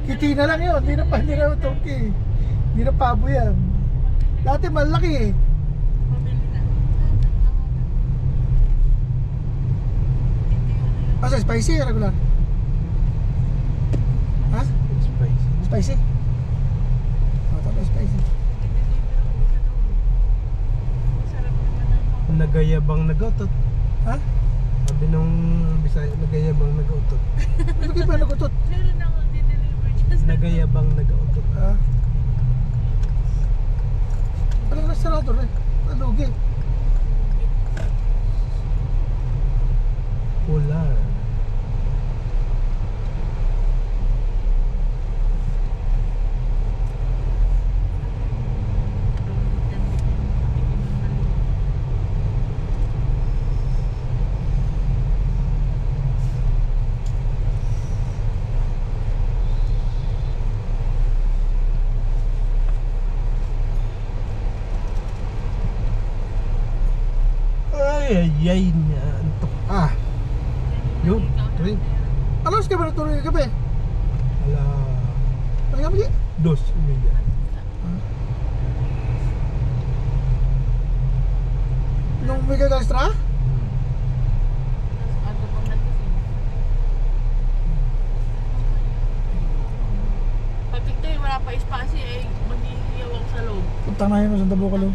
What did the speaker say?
Kiti na lang yun, hindi na turkey. Hindi na pabo yan. Dati malaki eh. Asa, spicy o regular? Ha? Spicy. Spicy? O, tapos spicy. Nagayabang nagautot. Ha? Sabi nung Bisaya, nagayabang nagautot. Ano kayo pa nagutot? Nagayabang nagautot. Ha? Anong restaurator eh? Nalugi. Polar. Ay, niya. Antok. Yun. Tuwing. Ano ka ba natulog yung gabi? Ala. Ano nga ba? Dos. Umiya. Nung may extra? Pag ito wala pa espasyo eh, maghihiyawang sa loob. Punta na yun sa Santa Bucalo.